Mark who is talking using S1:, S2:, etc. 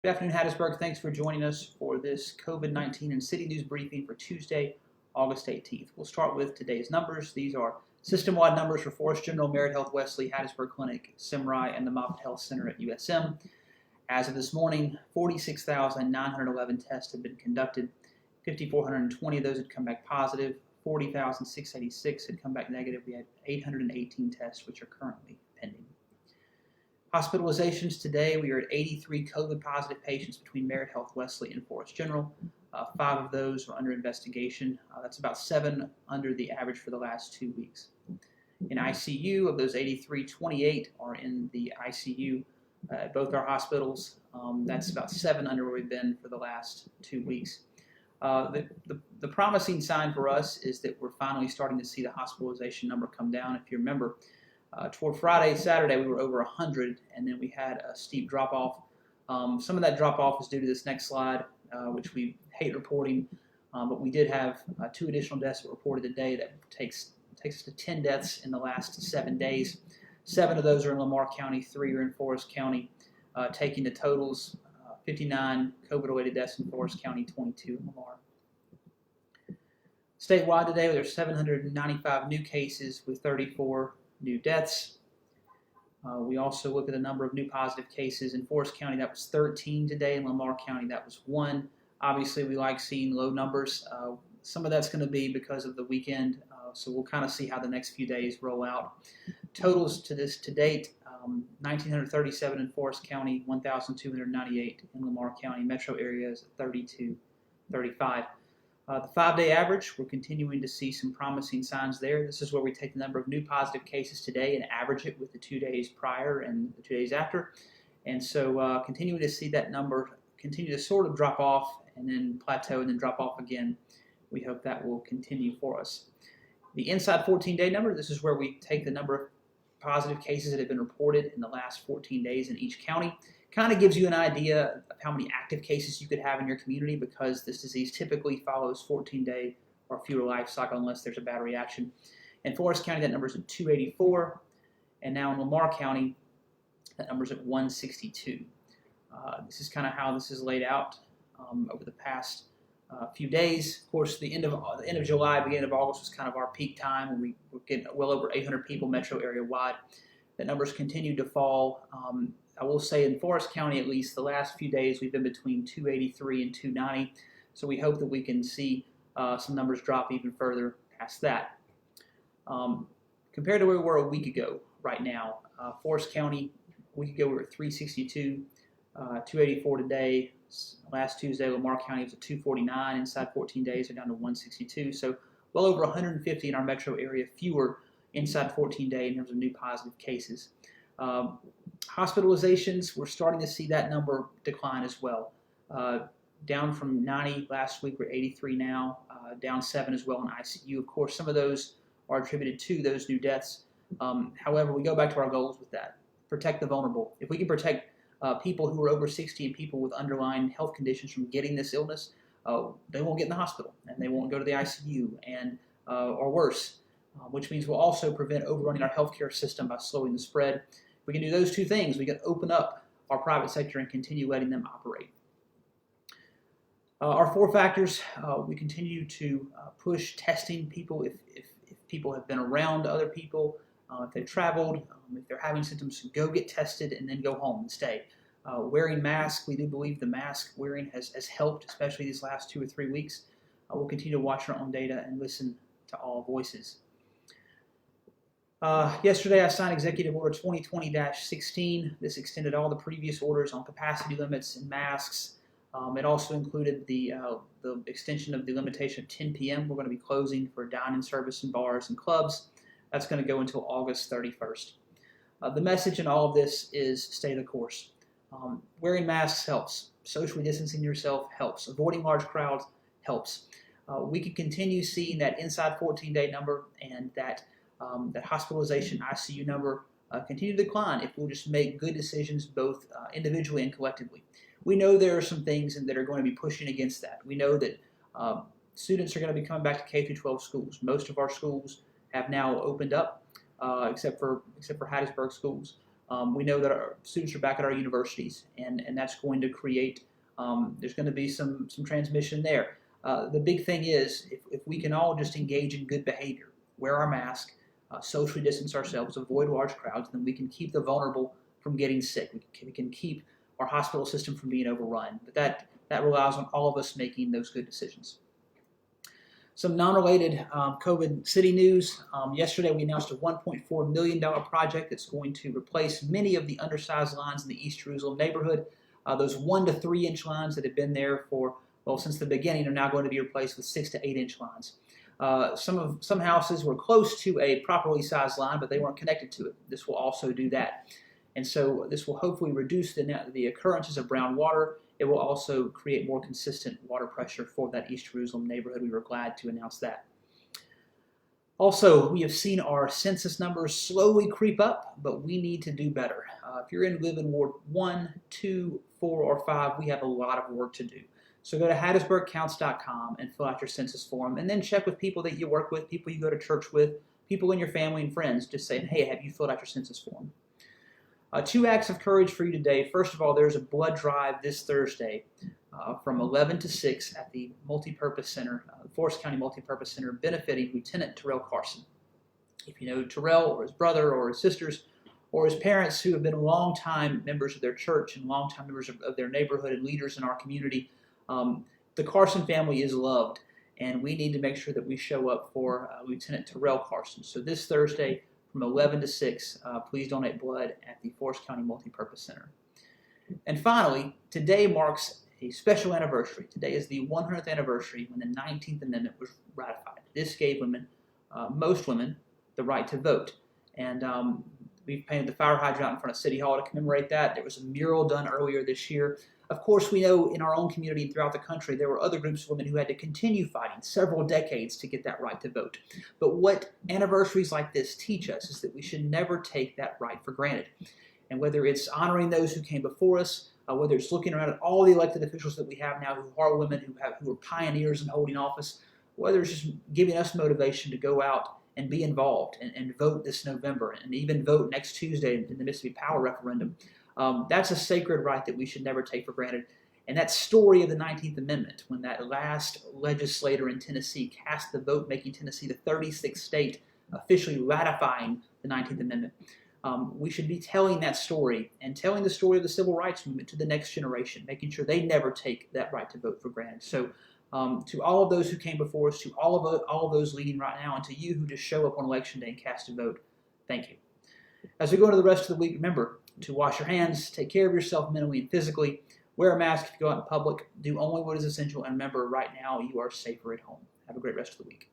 S1: Good afternoon, Hattiesburg. Thanks for joining us for this COVID-19 and city news briefing for Tuesday, August 18th. We'll start with today's numbers. These are system-wide numbers for Forest General, Merit Health Wesley, Hattiesburg Clinic, SIMRI, and the Moffitt Health Center at USM. As of this morning, 46,911 tests have been conducted. 5,420 of those had come back positive. 40,686 had come back negative. We had 818 tests which are currently pending. Hospitalizations today, we are at 83 COVID positive patients between Merit Health Wesley and Forest General. 5 of those are under investigation. That's about 7 under the average for the last 2 weeks. In ICU, of those 83, 28 are in the ICU at both our hospitals. That's about 7 under where we've been for the last 2 weeks. The promising sign for us is that we're finally starting to see the hospitalization number come down. If you remember, toward Friday, Saturday, we were over 100, and then we had a steep drop-off. Some of that drop-off is due to this next slide, which we hate reporting, but we did have 2 additional deaths reported today. That takes us to 10 deaths in the last 7 days. 7 of those are in Lamar County, 3 are in Forest County, taking the totals 59 COVID-related deaths in Forest County, 22 in Lamar. Statewide today, there's 795 new cases with 34 new deaths. We also look at the number of new positive cases. In Forest County, that was 13 today. In Lamar County, that was 1. Obviously, we like seeing low numbers. Some of that's going to be because of the weekend, so we'll kind of see how the next few days roll out. Totals to date, 1,937 in Forest County, 1,298 in Lamar County. Metro areas 3235. The 5-day average, we're continuing to see some promising signs there. This is where we take the number of new positive cases today and average it with the 2 days prior and the 2 days after. And so continuing to see that number continue to sort of drop off and then plateau and then drop off again. We hope that will continue for us. The inside 14-day number, this is where we take the number of positive cases that have been reported in the last 14 days in each county. Kind of gives you an idea of how many active cases you could have in your community, because this disease typically follows 14-day or fewer life cycle unless there's a bad reaction. In Forest County, that number is at 284, and now in Lamar County, that number is at 162. This is kind of how this is laid out over the past few days. Of course, the end of July, beginning of August was kind of our peak time, when we were getting well over 800 people metro area wide. The numbers continued to fall. I will say in Forest County, at least, the last few days we've been between 283 and 290, so we hope that we can see some numbers drop even further past that. Compared to where we were a week ago right now, Forest County, a week ago we were at 362, 284 today. Last Tuesday, Lamar County was at 249. Inside 14 days, they're down to 162, so well over 150 in our metro area fewer inside 14 days in terms of new positive cases. Hospitalizations, we're starting to see that number decline as well. Down from 90 last week, we're 83 now, down 7 as well in ICU. Of course, some of those are attributed to those new deaths. However, we go back to our goals with that. Protect the vulnerable. If we can protect people who are over 60 and people with underlying health conditions from getting this illness, they won't get in the hospital and they won't go to the ICU and or worse, which means we'll also prevent overrunning our healthcare system by slowing the spread. We can do those 2 things. We can open up our private sector and continue letting them operate. Our 4 factors, we continue to push testing people if people have been around other people, if they've traveled, if they're having symptoms, go get tested and then go home and stay. Wearing masks, we do believe the mask wearing has helped, especially these last 2 or 3 weeks. We'll continue to watch our own data and listen to all voices. Yesterday, I signed Executive Order 2020-16. This extended all the previous orders on capacity limits and masks. It also included the extension of the limitation of 10 p.m. We're going to be closing for dine-in service in bars and clubs. That's going to go until August 31st. The message in all of this is stay the course. Wearing masks helps. Socially distancing yourself helps. Avoiding large crowds helps. We can continue seeing that inside 14-day number and that hospitalization ICU number continue to decline if we'll just make good decisions both individually and collectively. We know there are some things that are going to be pushing against that. We know that students are going to be coming back to K-12 schools. Most of our schools have now opened up, except for Hattiesburg schools. We know that our students are back at our universities, and that's going to create, there's going to be some transmission there. The big thing is, if we can all just engage in good behavior, wear our mask, socially distance ourselves, avoid large crowds, then we can keep the vulnerable from getting sick. We can keep our hospital system from being overrun. But that relies on all of us making those good decisions. Some non-related COVID city news. Yesterday we announced a $1.4 million project that's going to replace many of the undersized lines in the East Jerusalem neighborhood. Those 1 to 3 inch lines that have been there for, well, since the beginning are now going to be replaced with 6 to 8 inch lines. Some houses were close to a properly sized line, but they weren't connected to it. This will also do that. And so this will hopefully reduce the occurrences of brown water. It will also create more consistent water pressure for that East Jerusalem neighborhood. We were glad to announce that. Also, we have seen our census numbers slowly creep up, but we need to do better. If you live in Ward 1, 2, 4, or 5, we have a lot of work to do. So go to HattiesburgCounts.com and fill out your census form, and then check with people that you work with, people you go to church with, people in your family and friends, just saying, hey, have you filled out your census form? 2 acts of courage for you today. First of all, there's a blood drive this Thursday from 11 to 6 at the Multipurpose Center, Forest County Multipurpose Center, benefiting Lieutenant Terrell Carson. If you know Terrell or his brother or his sisters or his parents who have been long-time members of their church and long-time members of their neighborhood and leaders in our community, the Carson family is loved, and we need to make sure that we show up for Lieutenant Terrell Carson. So this Thursday, from 11 to 6, please donate blood at the Forest County Multipurpose Center. And finally, today marks a special anniversary. Today is the 100th anniversary when the 19th Amendment was ratified. This gave women, most women, the right to vote. And we've painted the fire hydrant out in front of City Hall to commemorate that. There was a mural done earlier this year. Of course, we know in our own community and throughout the country, there were other groups of women who had to continue fighting several decades to get that right to vote. But what anniversaries like this teach us is that we should never take that right for granted. And whether it's honoring those who came before us, whether it's looking around at all the elected officials that we have now who are women, who are pioneers in holding office, whether it's just giving us motivation to go out and be involved and vote this November and even vote next Tuesday in the Mississippi Power referendum. That's a sacred right that we should never take for granted. And that story of the 19th Amendment, when that last legislator in Tennessee cast the vote, making Tennessee the 36th state officially ratifying the 19th Amendment, we should be telling that story and telling the story of the civil rights movement to the next generation, making sure they never take that right to vote for granted. So to all of those who came before us, to all of those leading right now, and to you who just show up on Election Day and cast a vote, thank you. As we go into the rest of the week, remember to wash your hands, take care of yourself mentally and physically, wear a mask if you go out in public, do only what is essential, and remember, right now you are safer at home. Have a great rest of the week.